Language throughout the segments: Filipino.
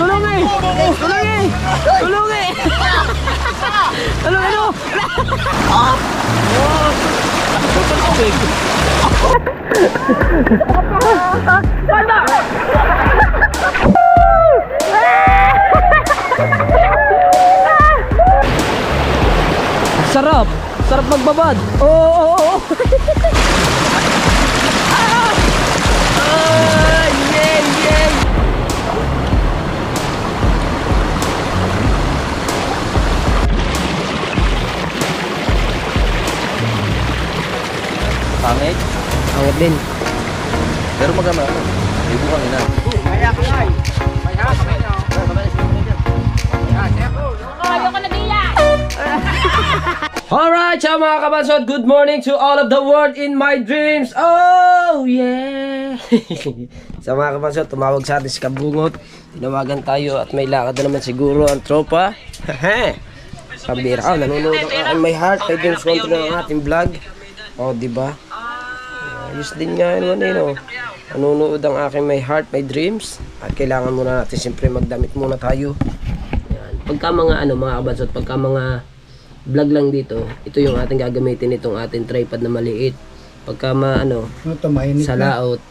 Tulong eh! Tulong eh! Tulong eh! Tulong ano? Sarap! Sarap magbabad! Oo! Pangit? Pangit din. Pero maganda ako. Ibu kang ina. Kaya ka nga eh. Kaya ka nga. Ayoko na din yan. Alright, ciao mga kabansot. Good morning to all of the world in my dreams. Oh, yeah. Sa mga kabansot, tumawag sa atin si Kabungot. Tinawagan tayo at may lakad na naman siguro ang tropa. Pabira ka, nanonood ang My Heart. May dreams konti ng ating vlog. Oh, diba? Ayos din nga naman eh, no? Nanonood ang aking My Heart, My Dreams. At kailangan muna natin siyempre magdamit muna tayo. Yan. Pagka mga mga kabansot, pagka mga vlog lang dito, ito yung ating gagamitin itong ating tripod na maliit. Pagka sa laot,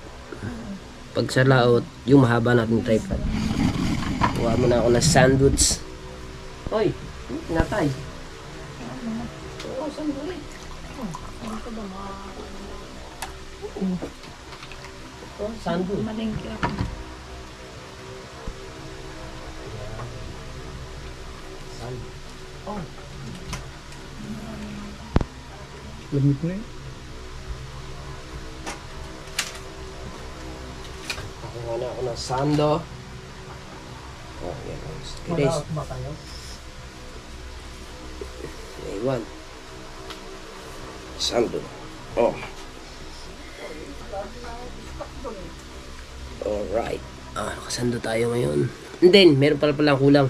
pag sa laot, yung mahaba natin tripod. Kuha muna ako ng sandwich. Hoy, natay. Sandwich. Malingki ako. Oh. Lamit na eh. Nakuha na ako ng sando. Oh, yan. Guys. Iwan. Sando. Oh. Alright. Nakasando tayo ngayon. And then, meron palang kulang.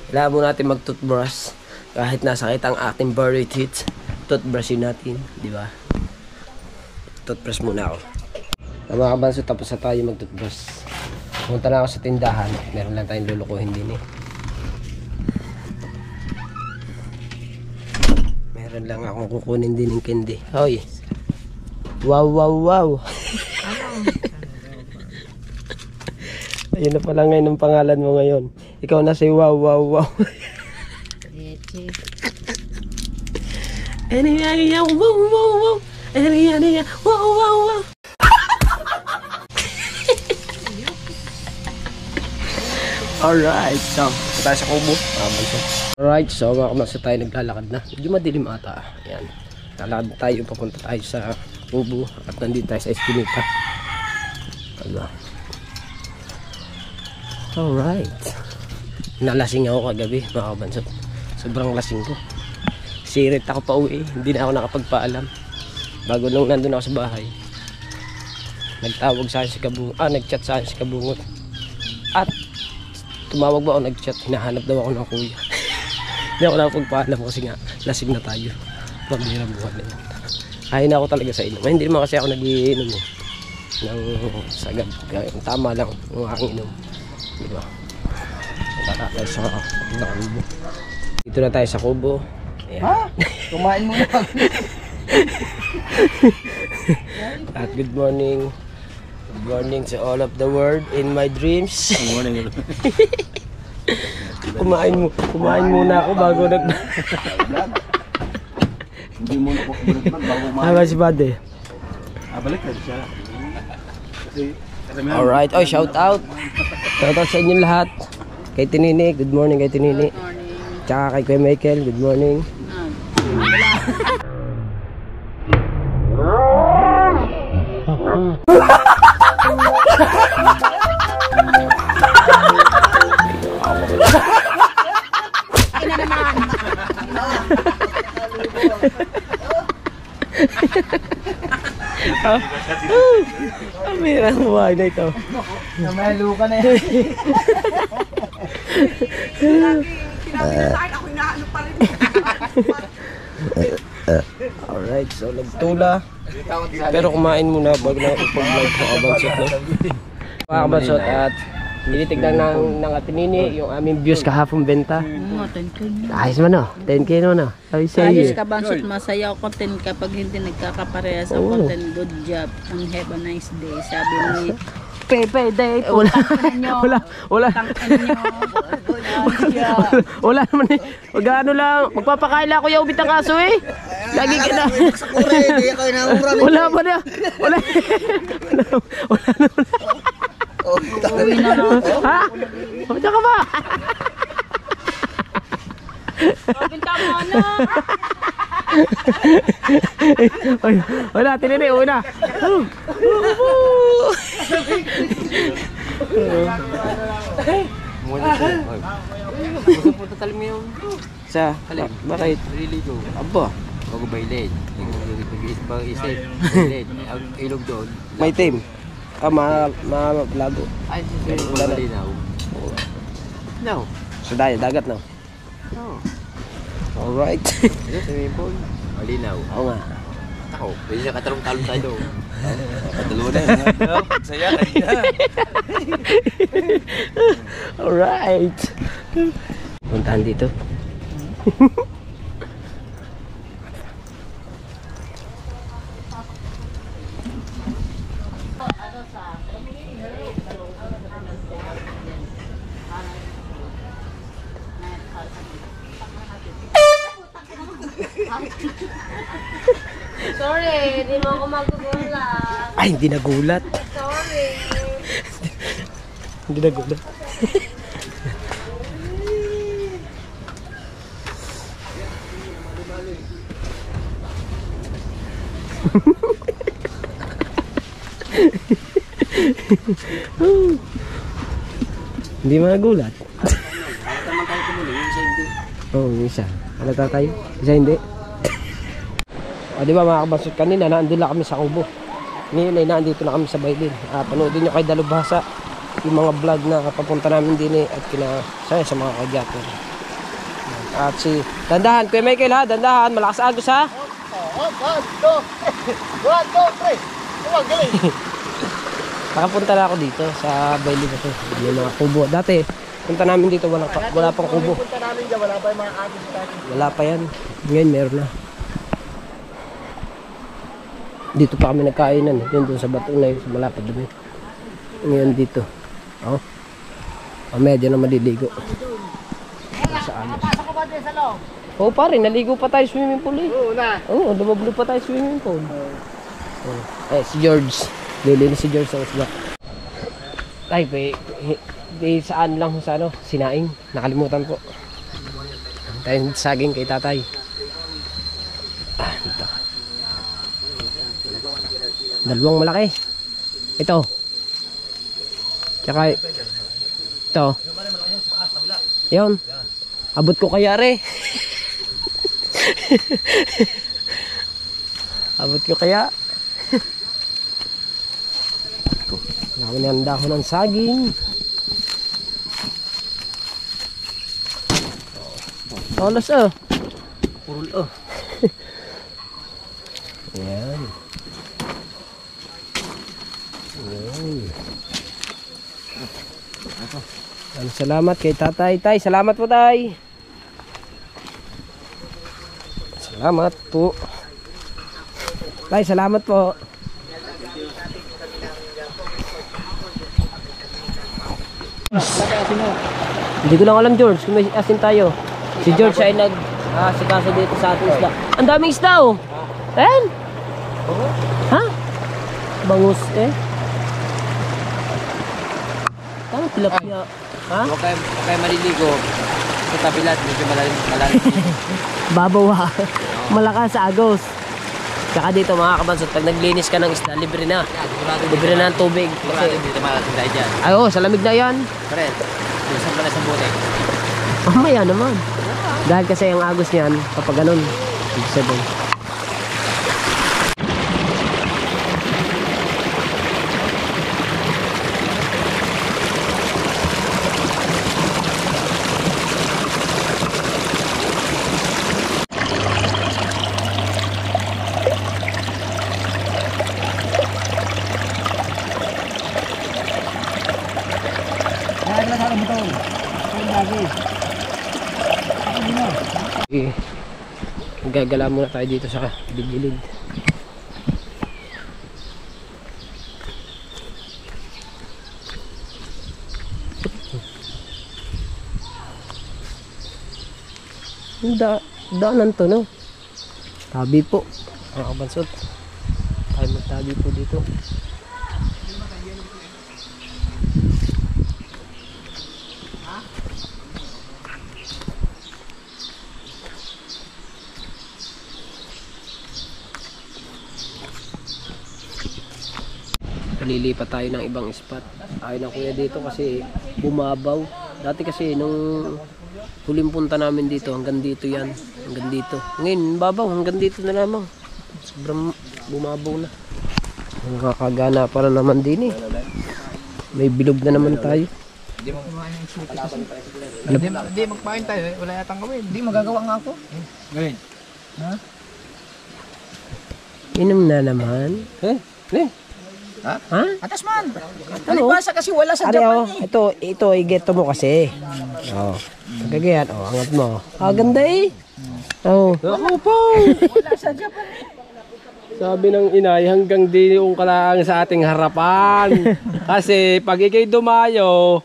Kailangan mo natin mag-toothbrush. Kahit nasakit ang ating buried teeth, toothbrushin natin. Diba? Toothbrush muna ako. Mga kabanso, tapos na tayo mag-toothbrush. Pumunta na ako sa tindahan. Meron lang tayong lulukuhin din eh. Meron lang akong kukunin din ng candy. Hoy! Wow! Ayun na pala ngayon ang pangalan mo ngayon. Ikaw na si wow. Wow. Alright, so tayo sa kubo. Alright, so mga kamasa tayo naglalakad na. Medyo madilim ata. Ayan. Lalakad tayo, papunta tayo sa kubo. At nandito tayo sa Espinita. Alright. Nalasing ako kagabi mga kabansot. Sobrang lasing ko. Sirit ako pa uwi. Hindi na ako nakapagpaalam. Bago nung nandun ako sa bahay, nagtawag sa akin si Kabungot. Nagchat sa akin si Kabungot. At tumawag ba ako, nagchat. Hinahanap daw ako ng kuya. Hindi ako nakapagpaalam kasi nga lasing na tayo. Pambirang buwan na yun. Ayaw na ako talaga sa inom. Hindi naman kasi ako nag-iinom ng sagad. Tama lang ang aking inom. Diba? Punta tayo sa kubo. Dito na tayo sa kubo. Ayan. Ha? Kumain mo na. At good morning. Good morning to all of the world in my dreams. Good morning. Kumain muna ako bago Hindi mo na kukulit man bago Haba si Bade. balik na siya. Alright, shout out. Shout out sa inyong lahat. Kay Tinini, good morning kay Tinini. Good morning. Tsaka kay Kuya Michael, good morning. Ay na naman. Ang mira ang buhay na ito. Namalo ka na yan. Ako inaano pa rin. Alright, so nagtula. Pero kumain muna bago na ipag-vlog sa kabansot, no? Mga kabansot, at Tinitignan ng Atenini yung aming views kahapon benta. Ayos man o. 10K naman o. Sabi sa Ayos iyo. ka Bansot, masaya ako content kapag hindi nagkakaparehas ang Oo. content. Good job and have a nice day. Sabi ni Pepe Day, Wala. Wala. Wala naman eh. Magano lang. Magpapakaila ko yung ubit ng kaso eh. Lagi ka na. Wala pa na. Wala. Wala na. Uwi na lang ako. Ha? Diyan ka ba? Pinta mo na. Ay, wala, tinini, uwi na. Punta talim mo yung Sa, bakit? naliligo. Aba, Bago bailid. Mag-isip. Bailid. Ang ilog doon. may team. Malago. Ay, malinaw. No. So, dagat na. No. Alright. Ito, swimming pool. Malinaw. Oo nga. Ako, pwede siya katalong-talong tayo doon. Katalo na yun. Saya kanina. Alright. Puntahan dito. Sorry, di mo ako magugulat. Ay, hindi nagulat. Sorry. Hindi nagulat. Hindi magulat. Taman tayo kumuli. Yung isa hindi. Oo, yung isa. Halata tayo. Isa hindi. O, di ba mga kabansot, kanina naandun lang kami sa Kubo. Ngayon ay naandito na kami sa Baylin. Panoodin nyo kay Dalubhasa yung mga vlog na papunta namin din at kinasaya sa mga kadyatер. At si dandahan, Kuya Michael ha, dandahan, malakas agos ha. 1, 2, 3. Nakapunta na ako dito sa Baylin na to. May mga kubo. Dati, punta namin dito, wala pang kubo. Punta namin dyan, wala pa yung mga agos natin. Wala pa yan. Ngayon meron na. Dito pa kami nagkainan. Yun doon sa bato na yun, sa malapad doon. Ngayon dito. Oh. Medyo na maliligo. Saan? Pasok ko ba din sa loob? Oo pare, naligo pa tayo swimming pool eh. Oo na. Oo, lumablo pa tayo swimming pool. Eh, si George. Lilinis si George sa isla. Ay, saan lang sa ano, sinaing. Nakalimutan po. Tayong saging kay tatay. Dito. Dalawang malaki. Ito. Tsaka ito. Yun. Abot ko kaya re. Abot ko kaya. Nakunanda ko ng saging. Olos oh. Purul oh. Ayan. Salamat kay tatay. Tay, salamat po tay. Salamat po. Tay, salamat po. Hindi ko lang alam George kung may asin tayo. Si George ay nag-asikaso dito sa ating isda. Ang daming isda oh. Ayan. Ha? Bangus eh. Tama tilapia. Ha? Huwag kayo maliligo. Sa tabilat, medyo malalim. Babaw ha. Malakas sa agos. Tsaka dito mga kabansot, pag naglinis ka ng isda, libre na. Libre na ang tubig. Sigurado dito makakasin tayo dyan. Ay oo, sa lamig na yan. Fred, bilisan pa na sa buti. Mamaya naman. Dahil kasi ang agos niyan, kapag ganun, ibig sabihin. na sa motor. Ang lagi. Okay. Gagala muna tayo dito sa gilid. Daanan to, no? Tabi po. Mga kabansot. Tayo magtabi po dito. Lilipat tayo ng ibang spot. Ayaw na kuya dito kasi bumabaw. Dati kasi nung huling punta namin dito, hanggang dito yan. Hanggang dito. Ngayon, babaw. Hanggang dito na lamang. Sobrang bumabaw na. Nakakagana para naman din eh. May bilog na naman tayo. Hindi magpain tayo. Wala yatang gawin. Hindi magagawa nga ako. Gawin. Ha? Inom na naman. Ha? Ha? Atas man. Alibasa kasi wala sa Ari, Japan oh, ito, i-get mo kasi. Oh. Kagayan, oh, angat mo. Ah, ganda eh. Oh. Ako po. Wala sa Japan eh. Sabi ng inay, hanggang di yung kalaang sa ating harapan. Kasi pag ikay dumayo,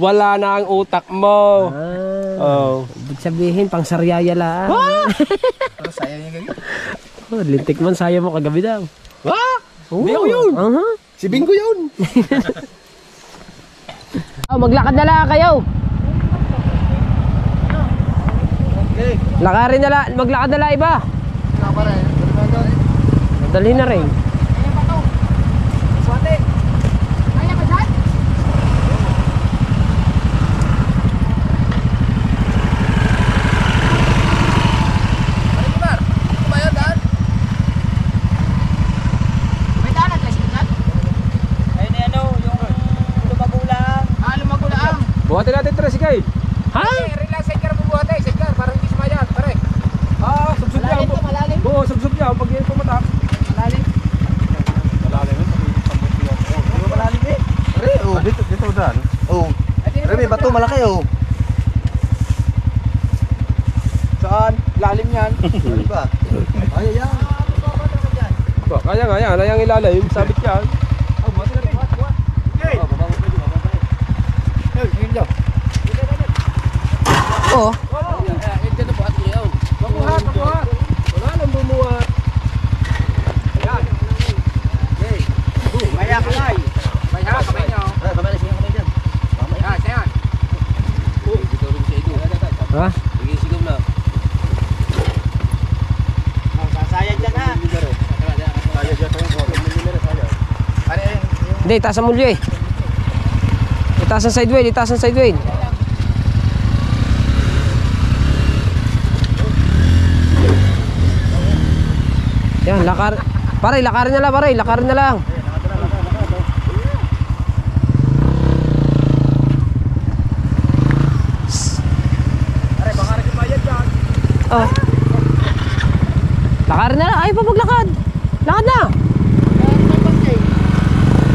wala na ang utak mo. Oh. Ibig sabihin, pang saryaya lang. Pero sayang niya ganyan. Oh, lintik man, saya mo kagabi daw. Hindi ako yun. Si Bingo yun. Maglakad na lang kayo. Lakarin na lang, maglakad na lang iba. Dali na rin. Swate. Kaya ka dyan? Buhatin natin tres kay. Ha? Relax, sidecar mo buhat eh. Sidecar, para hindi sumayat. Pare. Subsub niya. Malalim. Oo, subsub niya. Pag yan pumatak. Malalim. Malalim yun. Malalim eh. Pare, oh. Dito daan. Oh. Pare, may bato malaki oh. Saan? Lalim yan. Ano ba? Kaya yan. Kaya nga yan. Kaya ilalim. Sabit yan. Buhatin natin. Okay. Oo. Mabuhat. Wala nang bumuhat. Ayan. Okay. Maya kamay. Maya kamay niyo. Kamay na siya kamay dyan. Ayan, ayan. Dito rin siya ito. Ha? Sige, sigam na. Sasayad dyan ha. Sayad dyan tayo. Hindi, itaas ang mulyo eh. Itaas ang sideway, itaas ang sideway. Yan, lakar. Pare, lakarin na lang, pare. Lakarin na lang. Pare, baka rin bayad dyan. Oh. Lakarin na lang. Ayaw pa maglakad. Lakad na.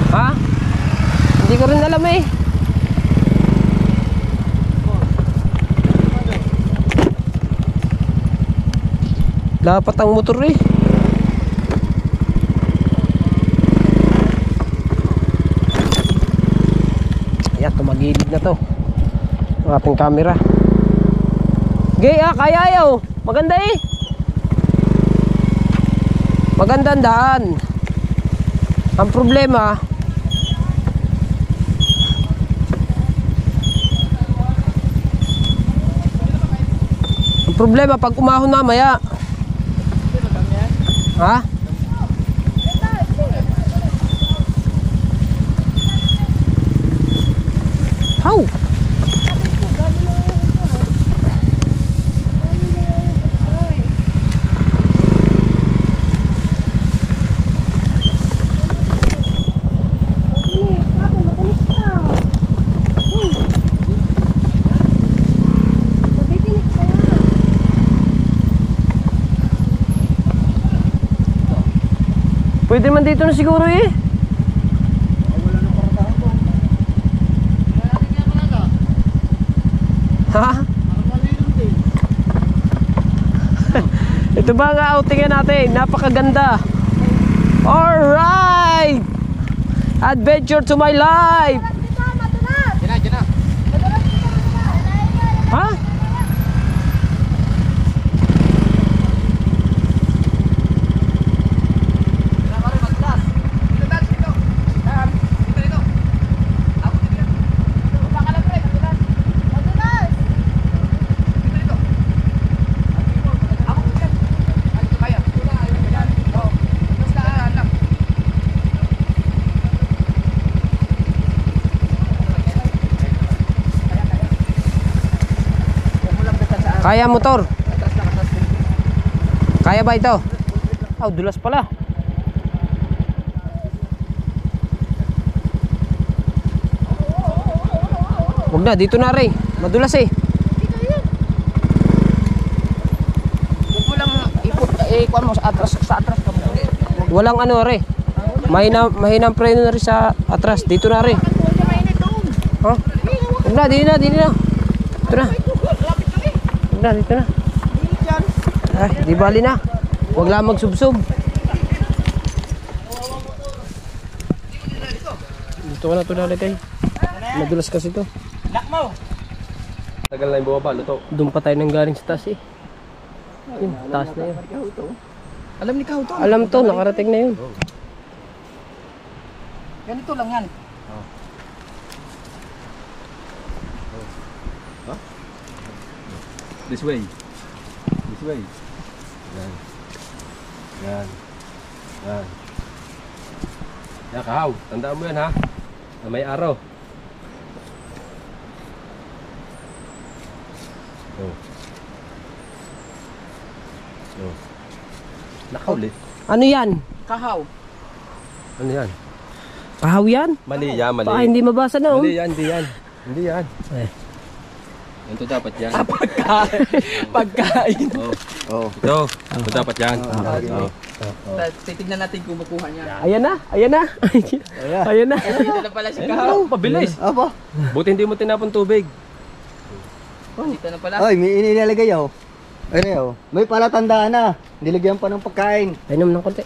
Ha? Hindi ko rin alam eh. Dapat ang motor eh. Ayan, tumagilid na to ang ating camera. Gay, kaya ayaw. Maganda eh. Maganda ang daan. Ang problema, pag umahon mamaya. Ha? How? Pwede man dito na siguro eh. Ha? Ito ba ang outingan natin? Napakaganda. Alright! Adventure to my life! Diyan na. Ha? Kaya motor? Kaya ba ito? Oh, dulas pala. Huwag na, dito na rin. Madulas eh. Kung mo lang ipot, kuha mo sa atras ka mo. Walang ano rin. Mahinang preno na rin sa atras. Dito na rin. Ha? Huwag na, dito na. Dito na. Huwag na, dito na. Ay, di bali na. Huwag lang magsubsob. Dito ka na ito lalagay. Madulas kasi ito. Tagal na yung bumaba, luto. Doon pa tayo nang galing sa taas eh. Yun, taas na yun. Alam ni Kao to. Alam to, nakarating na yun. Ganito lang yan. This way. This way. Yan. Yan. Yan. Yan, Kahaw. Tandaan mo yan ha. Na may araw. Oh. Oh. Nakaulit. Ano yan? Kahaw. Ano yan? Pahaw yan? Mali yan, mali. Baka hindi mabasa na oh. Hindi yan, hindi yan. Hindi yan. Eh. Ito dapat yan. Pagkain. Oh. Ito dapat yan. Oh. Titignan natin kung makuha niya. Ayan na, ayan na. Ayan na. Dito na pala si Kao. Pabilis. Apo. Buti hindi mo tinapon tubig. Dito na pala. Ay, may inilalagay oh. Ay, oh. May palatandaan na. Nilagyan pa ng pagkain. Painom ng konti.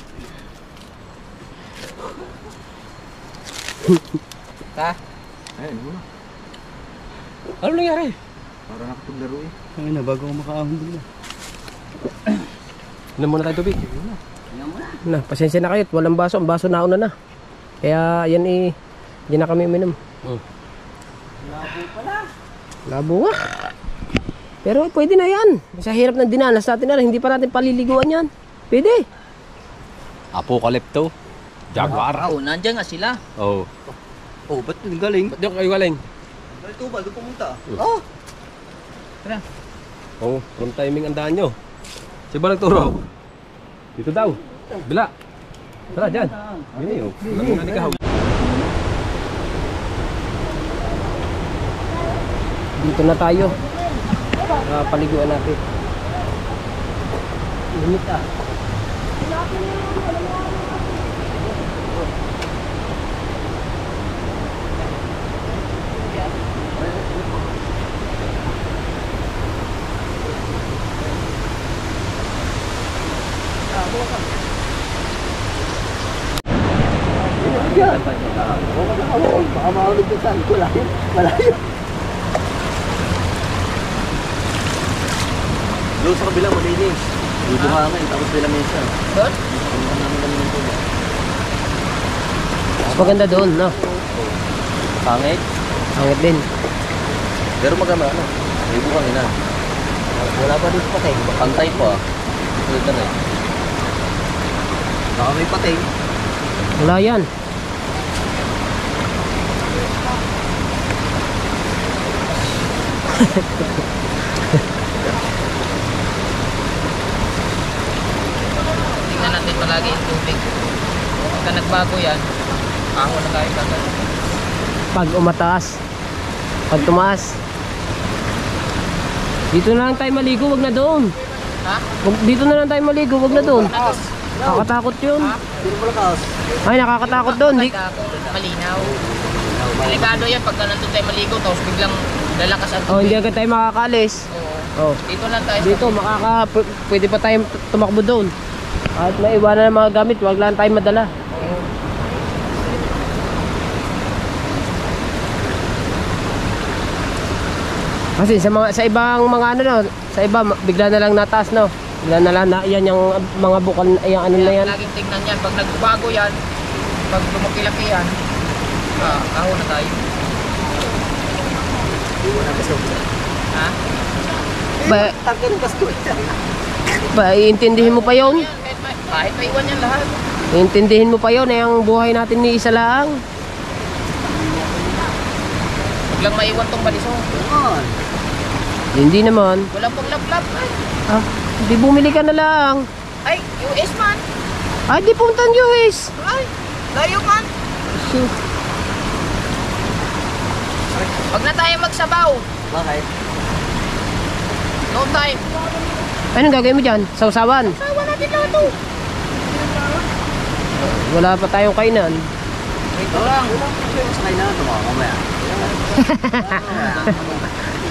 Ta. Ayun, muna. Ano nangyari? Para nakapaglaro eh. Ang ina, bago ako makaahon din na. Ilan muna tayo tubig? Na, pasensya na kayo. Walang baso. Ang baso nauna na. Kaya yan eh. Hindi na kami uminom. Labo pala. Labo nga. Pero pwede na yan. Sa hirap ng dinanas natin na hindi pa natin paliliguan yan. Pwede. Apocalypto. Jaguar. Oo, nandiyan nga sila. Oh. Oh, ba't galing? Ba't yung kayo galing? Ito ba? Doon pumunta. Oh! Oh, from timing ang daan nyo. Siya ba nagturo? Dito daw. Bila. Tara, dyan. Yun yun. Muna ni Kahaw. Dito na tayo. Paliguan natin. Init ah. Baka maulog din saan. Malayo. Malayo. Doon sa kabila, malinis. Dito hangin, tapos bila mesa. Doon? Mas maganda doon, no? Pangit. Pangit din. Pero maganda ano. May bukang ina. Wala pa dito patay. Pantay pa. Ito na eh. Baka may patay. Wala yan. Tingnan natin palagi yung tubig. Pagka nagbago yan, ako na tayo kagad. Pag umataas. Pag tumaas. Dito na lang tayo maligo, wag na doon. Ha? Dito na lang tayo maligo, wag na doon. Nakakatakot yun. Sino mo lakas? Ay, nakakatakot doon. Malinaw. Delikado yan pagka nandun tayo maligo, tapos biglang lalakas ang Oh, tubig. hindi agad tayo makakaalis. Oh. Dito lang tayo. Dito, pwede pa tayong tumakbo doon. Kahit maiwanan ng mga gamit, wag lang tayo madala. Kasi sa ibang mga ano no, sa iba bigla na lang nataas no. Bigla na lang na yan yung mga bukal, yung ano na yan. Laging tingnan yan. Pag nagbago yan, pag lumaki-laki yan, ahon na tayo. Ha? Iintindihin mo pa yon? Kahit maiwan yan lahat. Iintindihin mo pa yon eh, ang buhay natin ni isa lang. Huwag lang maiwan tong balisong. Hindi naman. Walang paglaplap. Ah, di bumili ka na lang. Ay, US man. Ay, di puntan US. Ay, layo man. Wag na tayo magsabaw. Bakit? No time. Anong gagawin mo dyan? Sausawan? Sawa natin lahat to. Wala pa tayong kainan. Ito lang. Sakay na ito mga mamaya.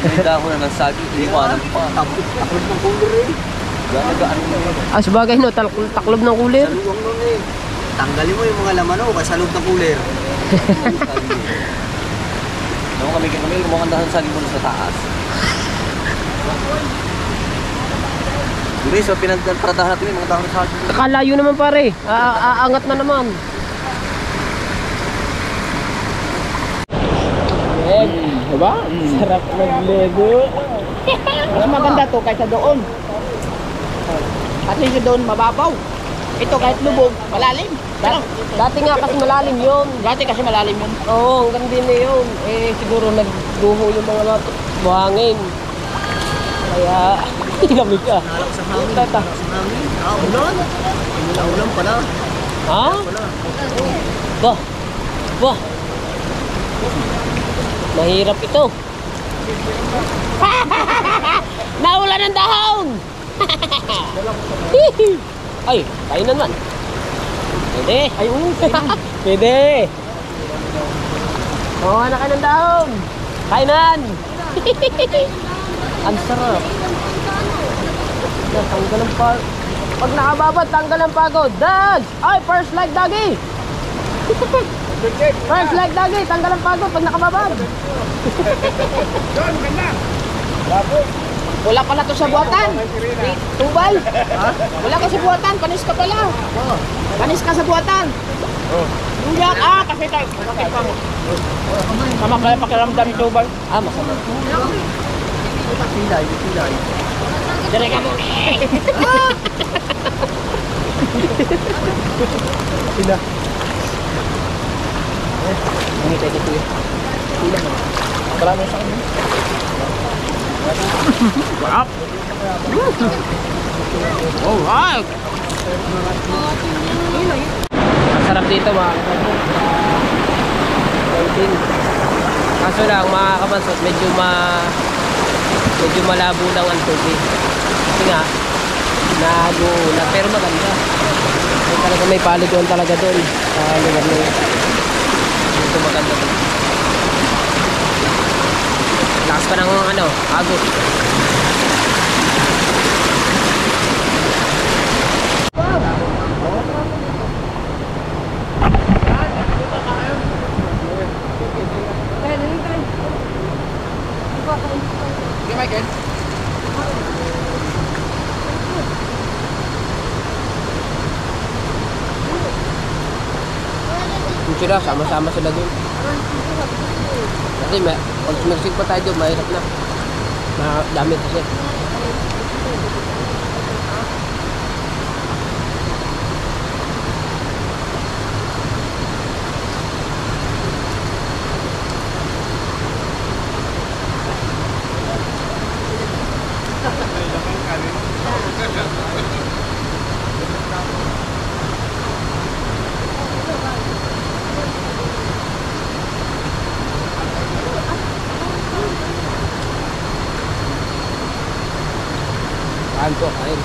Hindi ako na ng sagi. Hindi ko alam pa. Taklob ng cooler eh. Gaan mo. Ah, sabagay no, taklob ng kulir. Sa luwang nun eh. Tanggalin mo yung mga laman o kasi sa loob ng cooler. Noong kami lumakandahan sa sagi mo sa taas. Guys, so pinagparadahan natin yung mga dahon sa sagi. Kakalayo naman pare. Aangat na naman. Diba? Sarap maglego. Mas maganda to kaysa doon. Kasi sa doon mababaw. Ito kahit lubog, malalim. Dati nga kasi malalim yun. Dati kasi malalim yun. Oo, hanggang din na yun. Eh, siguro nagduho yung mga buhangin. Kaya, lamig ka. Sa hangin. Sa hangin. Ulan. Ulan pala. Ha? Bah. Bah. Mahirap ito. Naulan ng dahon. Ay, kainan man. Pwede. Ay, pwede. Oh, anak ka ng dahon. Kainan. Ang sarap. Tanggal ang pagod. Pag nakababad, tanggal ang pagod. Dad! Ay, first leg doggy. First leg doggy, tanggal ang pagod pag nakababad. Wala pala to sa buhatan. Tubal. Wala ka sa buhatan, panis ka pala. Panis ka sa buhatan. Hindi kasi tayo. Sama kaya pakiramdam yung tubal. Masama. Pilay. Dire ka mo. Sila. Hindi tayo dito eh. Marami sa akin. Sarap. Alright. Masarap dito mga kapatid. Kaso lang mga kapatid, medyo malabo lang ang tubig. Kasi nga, naguulan. Pero maganda. Talaga may paliguan talaga doon. Sa lugar na yun. Dito maganda doon. Lakas pa ng agos. Okay, Michael. Kung sila, sama-sama sila doon. Kasi pag sumirsig pa tayo doon, mahirap na. Dami kasi. Kain po, kain.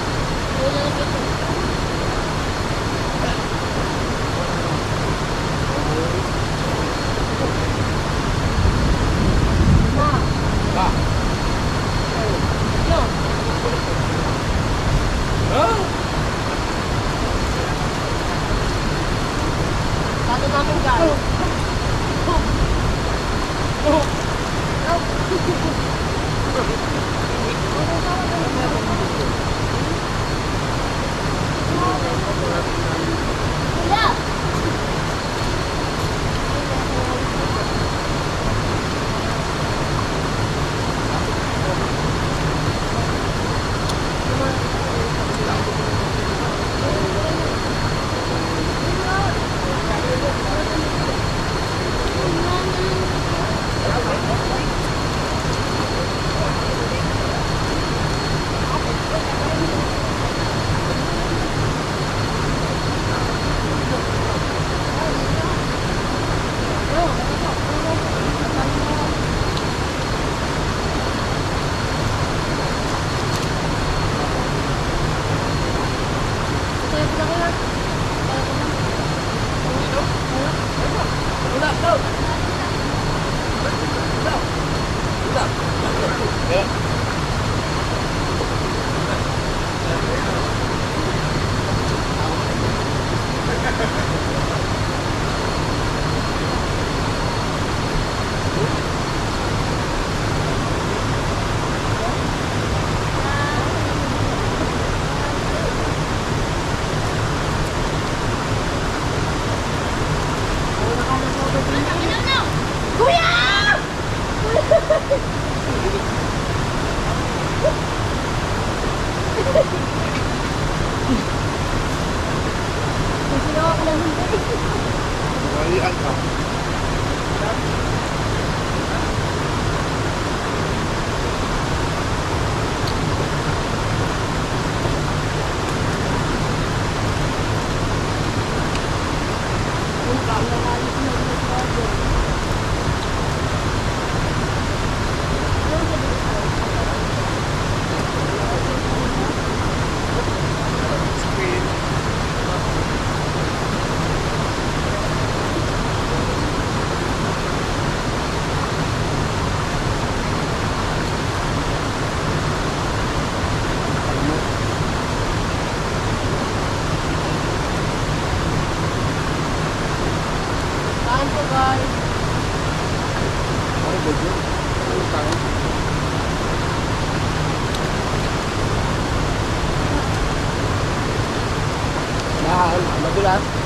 Madulas.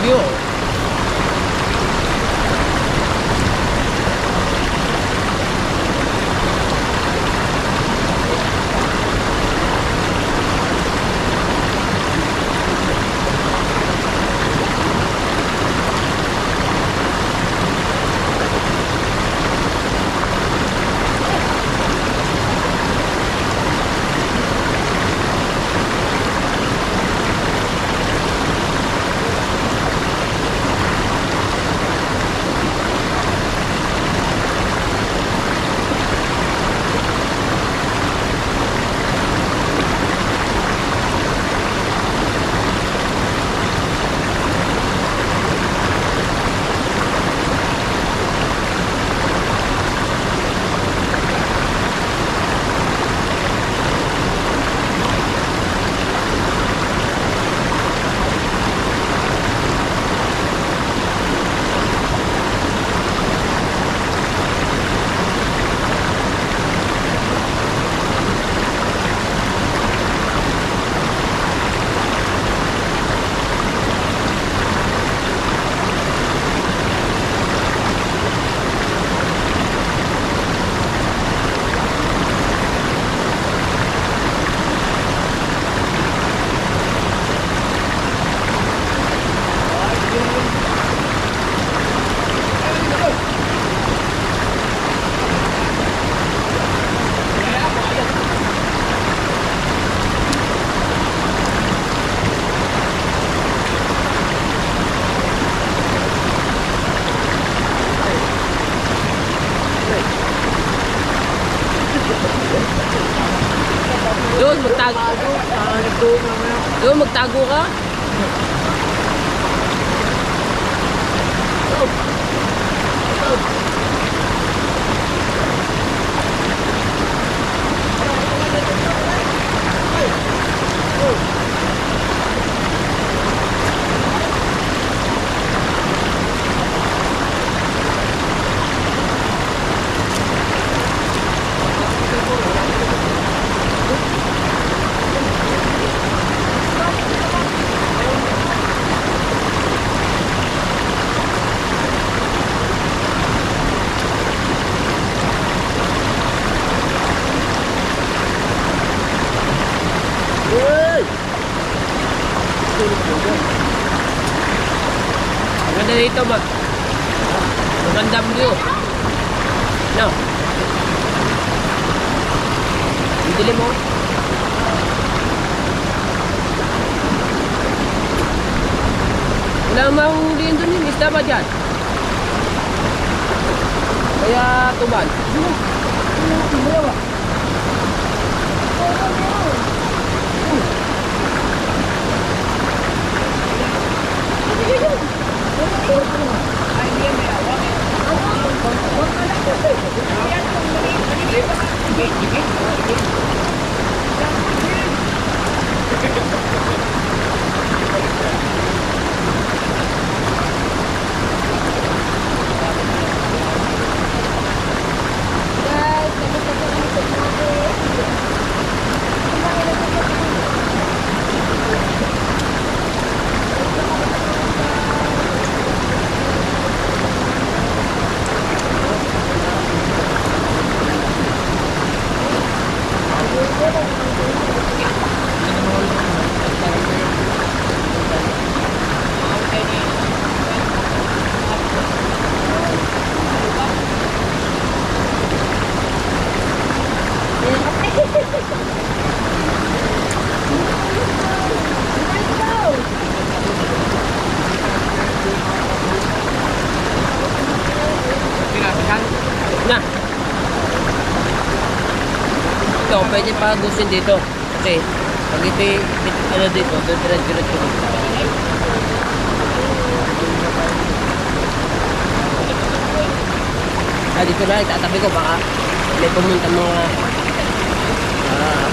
View. Doon, magtago. Doon, magtago ka. dito magandang view. No? Bili mo. Wala mahuhuliin doon yung isda ba dyan? Kaya tuban. Na. Ito, pwede pa gusin dito. Kasi, pag ito ano dito, diretso-diretso dito. Dito na, itatabi ko, baka may pumunta mga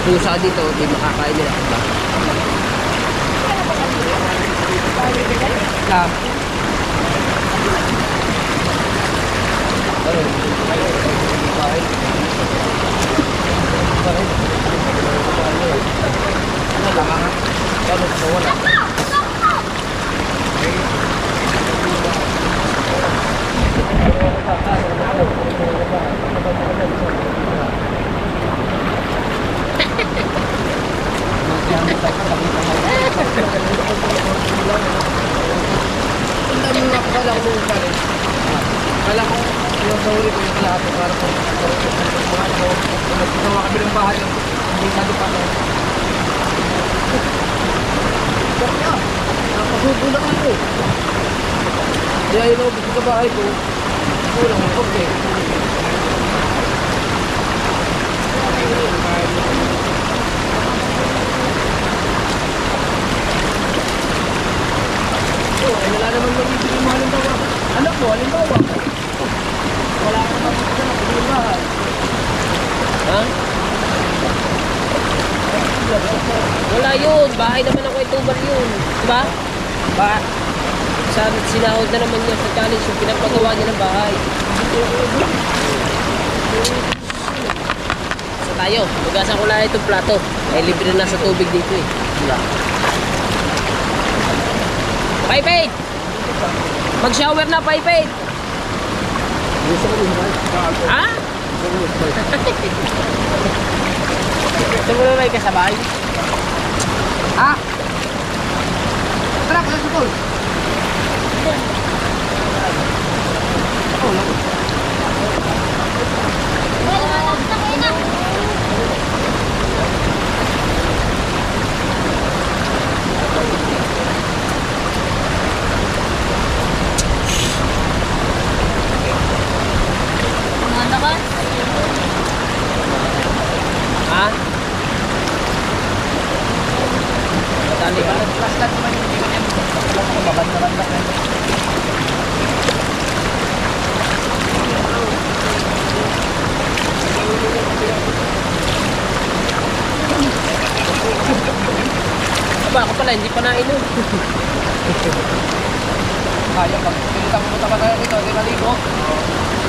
pusa dito, di makakain nila. Kala ko, yung nahuli ko yung lahat para po ginawa kami ng bahay hindi sa pa ko. Nakasubo lang ako. Kaya yun ako sa bahay ko, kulang ang pagke. Wala naman mag-ibigay mo halimbawa. Anak mo, halimbawa. Wala ka naman mag-ibigay ng bahay. Ha? Wala yun. Bahay naman ako itubal yun. Diba? Sinahod na naman niya sa challenge yung pinapagawa niya ng bahay. So tayo, magasan ko lang itong plato. Eh, libre na sa tubig dito eh. Diba? Paipit! Mag-shower na, Paipit! Ha? Gusto mo na may kasabay? Ha? Tara, kaya sukol. Ha? Madali ba? Plastic naman yung hindi ko yan. Babanda-banda ka. Aba, ako pala, hindi pa nainom. Kaya pag pinitang pumunta pa tayo dito, di maligo.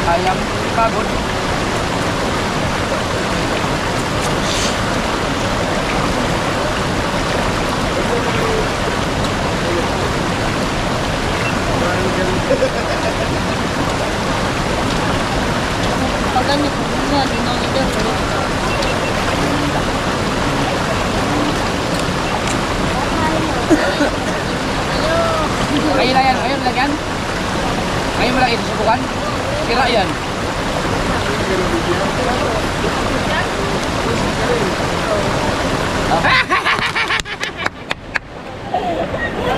Kayang pagod. Pag ganyan po, di na ito. Ayun na yan, ayun lagyan. Ayaw mo lang ito subukan? Sira yan.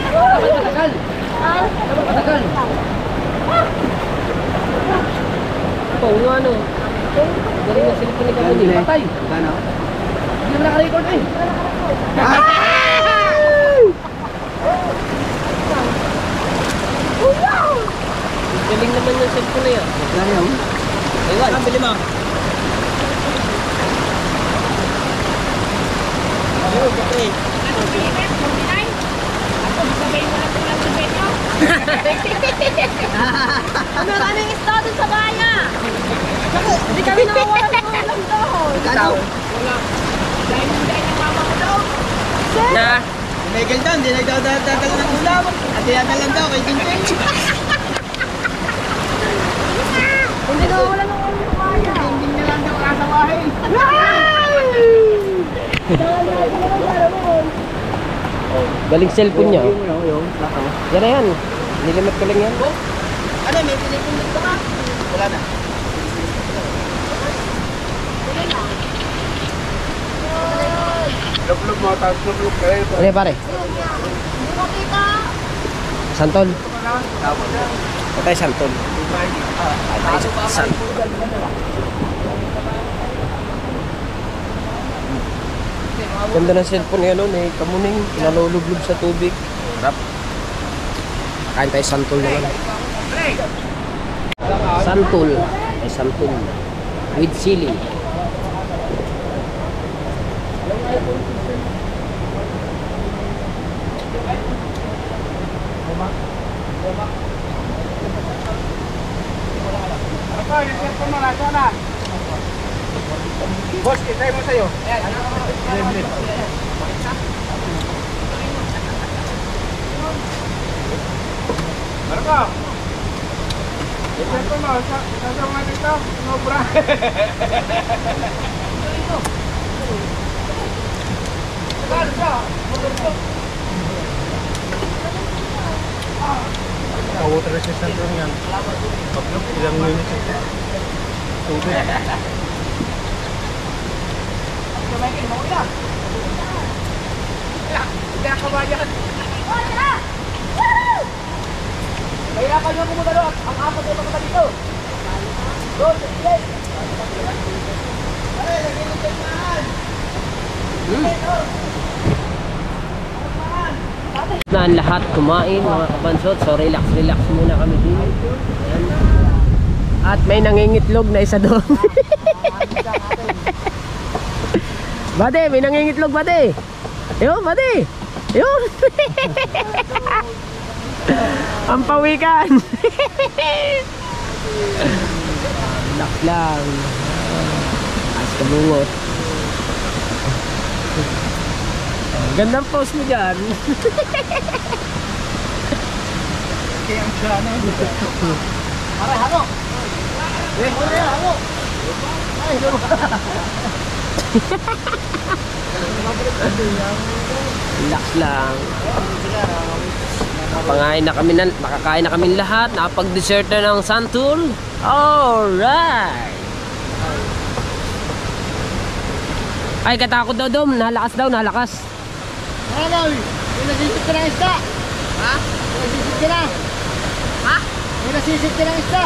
Dapat matagal. Dapat matagal. Oo nga no. Galing na cellphone ni Kamuning. Patay. Gano? Hindi mo naka-record eh. Galing naman yung cellphone na yan. Gano yun? Aywan. Bili mo. Maraming isda dun sa baya. Hindi kami nawawalan ng ulam doon. Gano? Na. Miguel doon, hindi nagdadadala ng ulam. At yan na lang daw kay Jinjin. Hindi nawawalan ng ulam sa baya. Jinjin na lang daw kasawahin. Galing cellphone niya. Yan na yan. Nilimit ko lang yan. Ano, may pinipindot ka ba? Wala na. Lublog mo, tapos lublog kayo. Ano pare? Santol. Patay santol. Patay santol. Ganda ng cellphone ngayon nun eh. Kamuning, nalulublob sa tubig. Sarap. Kain tayo santol naman. Santol. Ay santol. With chili. Boss, itay mo sa'yo. Marco! Itay ko mo, sasama nga dito. Sobra. Water resistant lang yan. Ilang minutes ito. Tubig. Kaya kayo pumunta doon. Ang apat ay magkita dito. Doon, sige. Na ang lahat kumain mga kabansot. So relax muna kami din. Ayan. At may nangingitlog na isa doon. Bate, may nangingitlog bate. Ayun, bate. Ayun. Ang pawikan. Relax lang. As kabungot. Gandang pose mo dyan. Kaya ang sana. Aray, halo. Aray, halo. Ay, halo. Relax lang. Makakain na kami lahat. Nakapag-dessert na ng santol. Alright. Ay, katakot daw Dom. Nalakas. Ano? May nasisit ka ng isda. Ha? May nasisit ka na. Ha? May nasisit ka ng isda.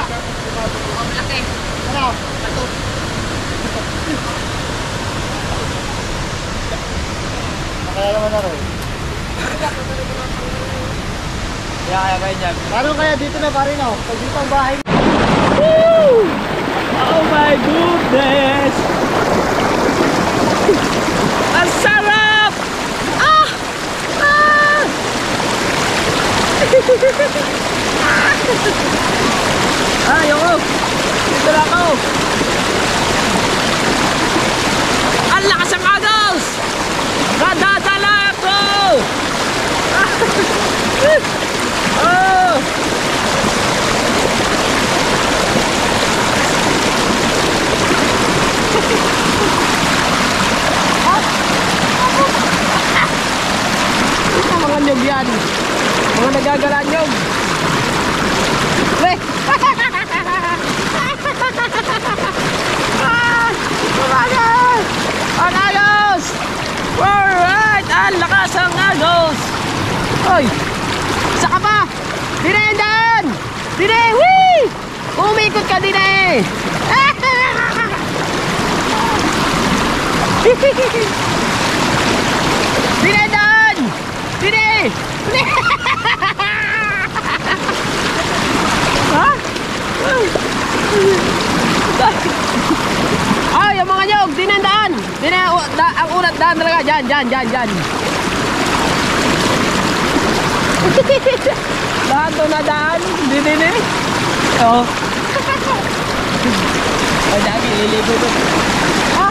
Oh, malaki. Ano? Ito. Nakaya naman na rin. Kaya kayo dyan. Paano kaya dito na pa rin ako? Pag dito ang bahay. Woo! Oh my goodness! Ang sarap! Ah! Ah! Ayoko! Dito lang ako! Ang lakas ang agos! Nadadala ako! Oh! Ito mga nyog yan. Mga nagagala nyog. Weh! Hoy! Isa ka pa! Dire, dyan! Dire! Whee! Umikot ka, dire! Dire, dyan! Dire! Ha? Ay, yung mga nyog, dinandaan. Ang unat daan talaga. Dyan. Daan to na daan. Hindi. Oo. Ay, dami, lilibo to. Ha?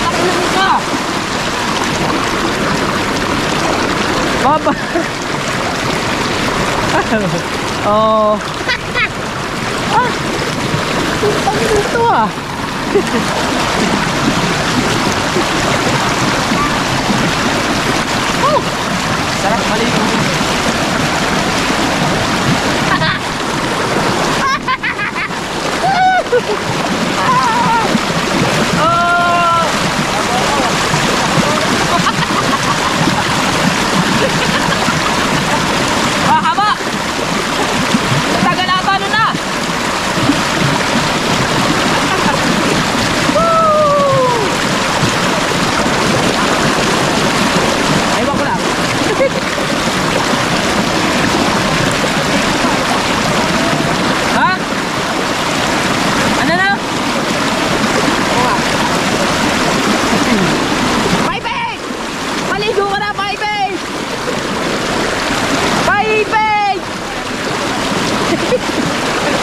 Laki na ka. Baba. Oh. Ang ito ah. Oh, sarap maligo. Haba. Tagal ata nun na. Ewan ko lang. Ha? Ano na? Paipe! Maligo ka na, Paipe! Paipe!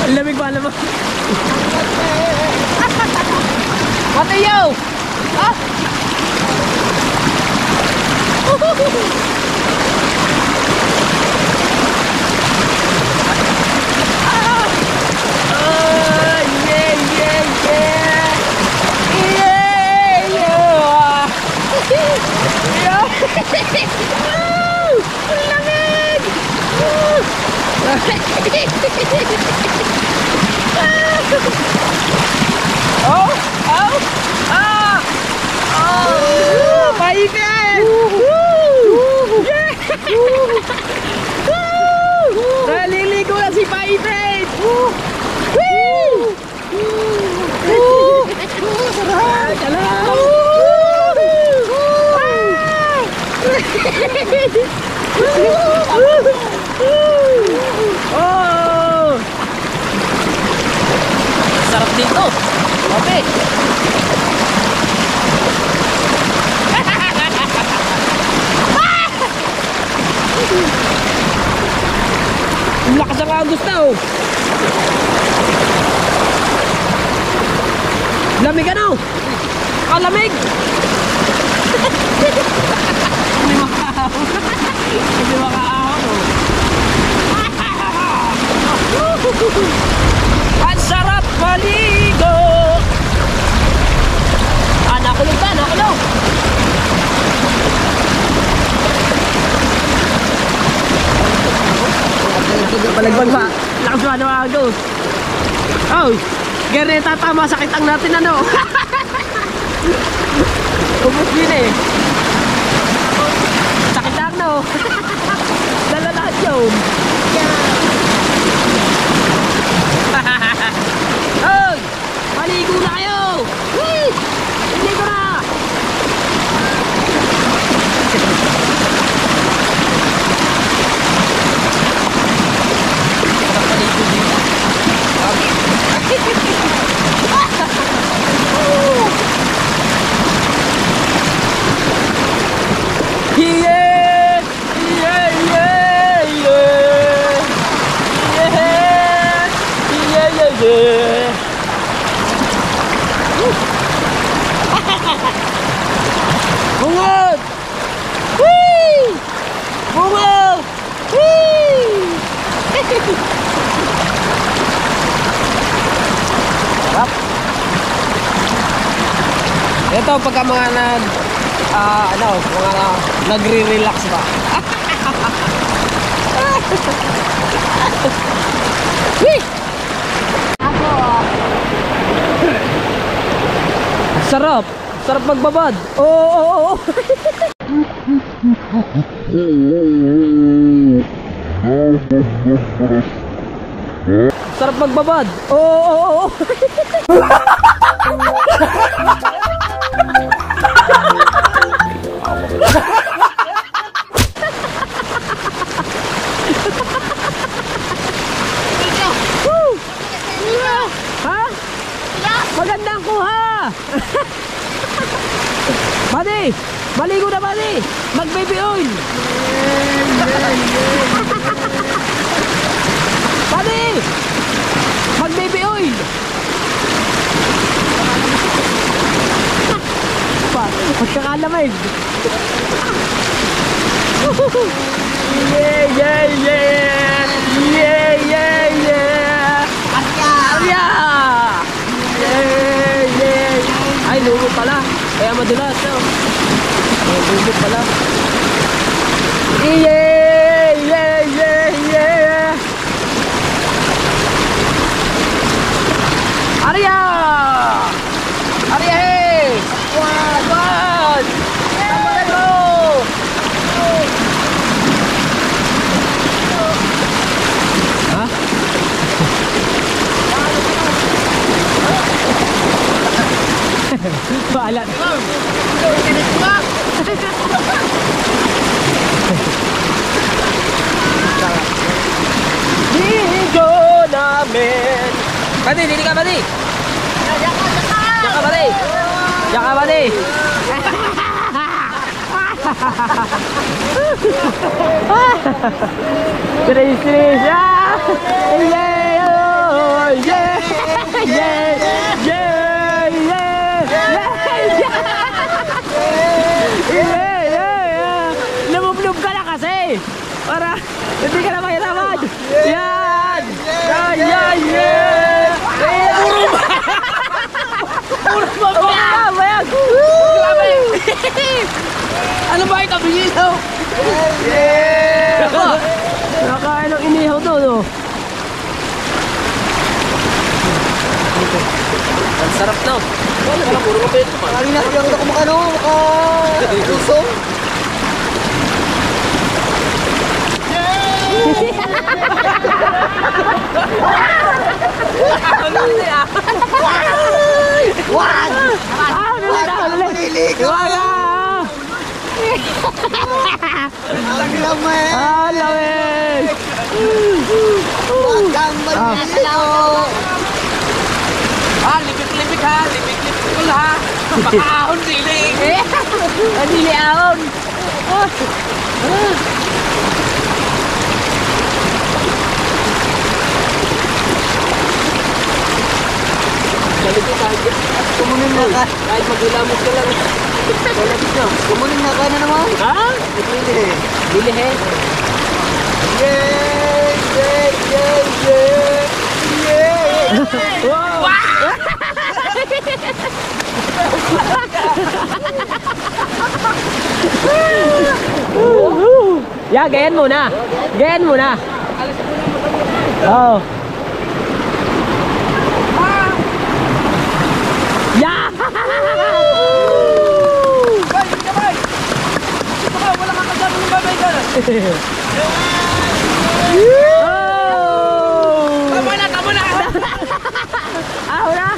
Ang lamig ba naman? Matayo! Ah! Naliligo na si Paipe! Oh! Sarap dito! Ope! Ang lakas ang agos na oh! Lamig ano? Ah, lamig! Hindi makaaw. Hindi makaaw. Ang sarap maligo! Ah, nakulog ka, nakulog! Palagbag pa. Lakas ba naman agos? Oh! Gere tatama sa kitang natin ano. Ubus din eh. Sa kitang no. Dala lahat yun. Hoy! Maligo na kayo! Whee! Maligo na! Maligo dito. Yeah, yeah, yeah, yeah, yeah, yeah, yeah. Bungod! Whee! Bungod! Whee! Sarap. Ito pagka mga mga nagre-relax ba? Whee! Sarap. Sarap magbabad. Oo. Sarap magbabad. Oo. Ha? Magandang kuha. Buddy, maligo na buddy. Mag baby oil. Buddy, mag baby oil. Magkakalamig. Ay, lumot pala. Kaya madulas. Lumot pala. Arya! Arya, hey! One! Go! Ha? Bahala. Ligo namin. Pati, dili ka pati. Diyan ka pati. Diyan ka pati. Stress. Namublob ka na kasi. Para hindi ka na mahiraman. Yan. Ano ba ito? Binihaw! Nakakain ng inihaw to, no? Ang sarap, no? Wala, puro ka pwede pa. Lagi na lang ako maka-usong. Wag! Ang lamig! Ang lamig! Huwag kang maliligo! Lipik-lipik ha! Lipik-lipik ko ha! Pakaahon dili! Ang dili ahon! Kumunin na ka! Kahit mag-ilamog ka lang! Kumunin na ka na naman! Ha? Dili he! Wow! Ya, gayan muna. Gayan muna. Oh. Ya! Wala ka kasama ng babay ka! Tama na! Tama na! Ahora.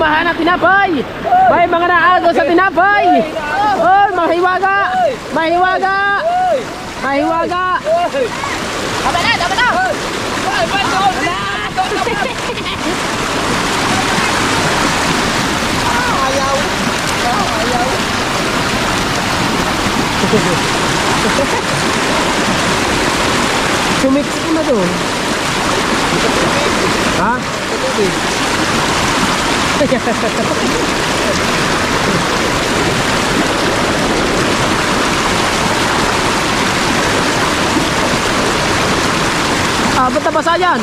samahan ng tinapay. May mga naagaw sa tinapay. Oh, mahiwaga. Mahiwaga. Mahiwaga. Tama na, tama na. Sumiksi ko na doon. Ha? Ba't nabasa yan?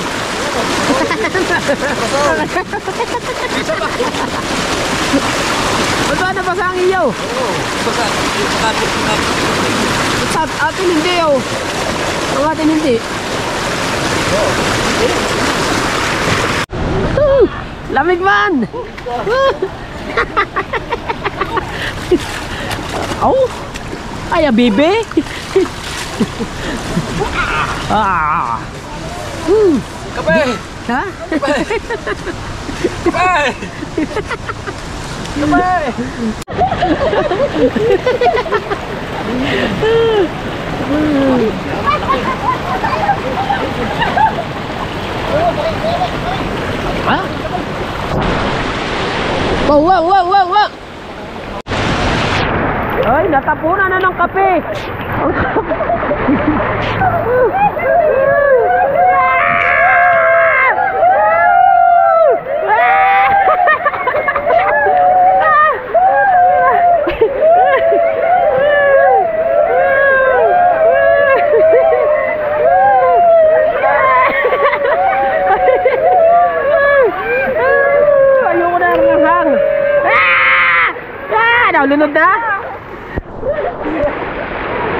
Ba't ba nabasa ang iyo? Sa atin hindi oh. Ang atin hindi. Lamig man! Oh! Ay, bibi! Kape! Ha? Kape! Kape! Ha? Wow! Ay, natapunan na ng kape! Ayoko na ng hang. Naulunod na?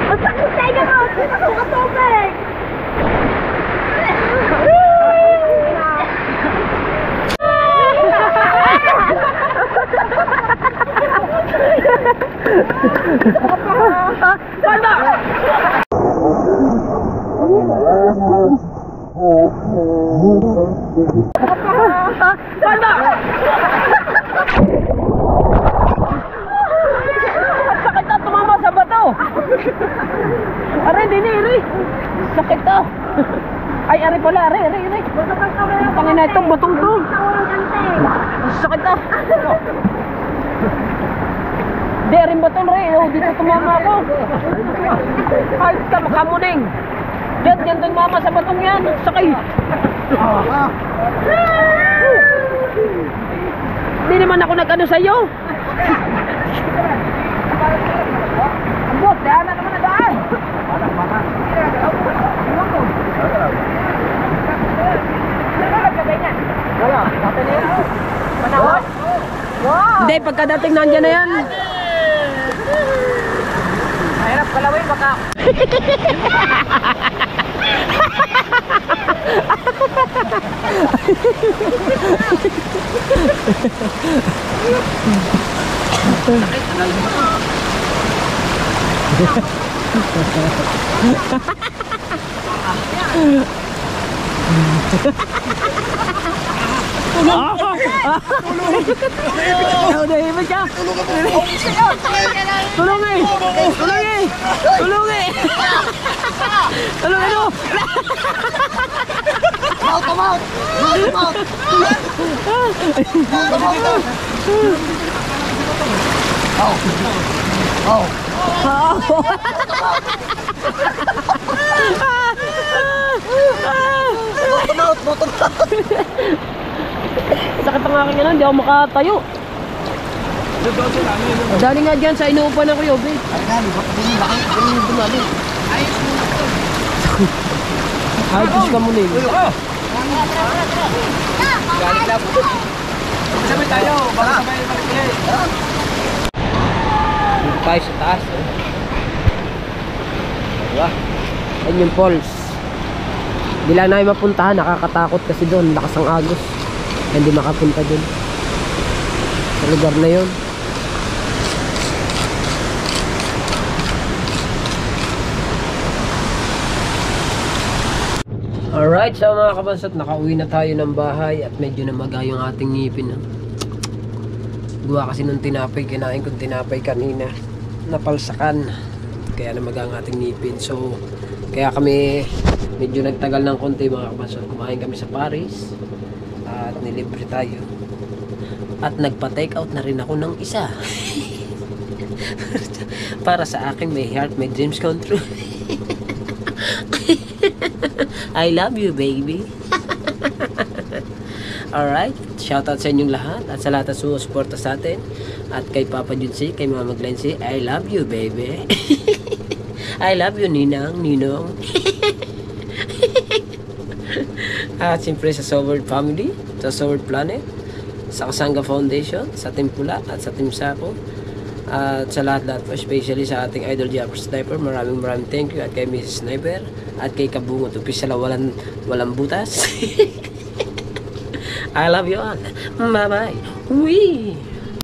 Ang sakit tayo mo. Kasukasupig. Sakit na tumama sa bato. Aray, hindi na, Iri. Sakit to. Ay, Ari pala, Ari. Tangin na itong batong to. Sakit to. Hindi, Ari batong, Ari. Oh, dito tumama ako. Ay, kamuning. Diyan tumama sa batong yan. Sakay. Hindi naman ako nag-ano sa'yo. Ambot, daan na naman na daan. Hindi, pagkadating nandiyan na yan. Mahirap kalawin baka. Nahihimik ka. Tulong eh. Tulong mo. Sakit ang aking ano, hindi ako makatayo. Dali nga dyan sa inuupan ng Kuya Obed. Ay, Diyos ka muli. Galing na po. Sabay tayo, baka sabay balik. Dito tayo sa taas. Diba? Yan yung falls. Hindi lang namin mapuntahan, nakakatakot kasi doon, lakas ang agos. Hindi makapunta doon sa lugar na yun. Alright, so mga kabansat, nakauwi na tayo ng bahay at medyo namaga yung ating ngipin. Gawa kasi nung tinapay, kinain kong tinapay kanina, napalsakan. Kaya namag ang ating ngipin. So, kaya kami medyo nagtagal ng konti mga kapatid. Kumain kami sa Paris at nilibre tayo. At nagpa-take out na rin ako ng isa. Para sa akin, may heart, may dreams come true. I love you, baby. Alright, shoutout sa inyong lahat at sa lahat na sumusuporta sa atin. At kay Papa Junsi, kay Mama Glency, I love you, baby. I love you, Ninang, Ninong. At siyempre sa Soward Family, sa Soward Planet, sa Kasanga Foundation, sa Team Pula at sa Team Sako. At sa lahat-lahat po, especially sa ating idol Japper Sniper, maraming thank you. At kay Mrs. Sniper at kay Kabungot, official walang butas. I love you all. Bye-bye. Wee!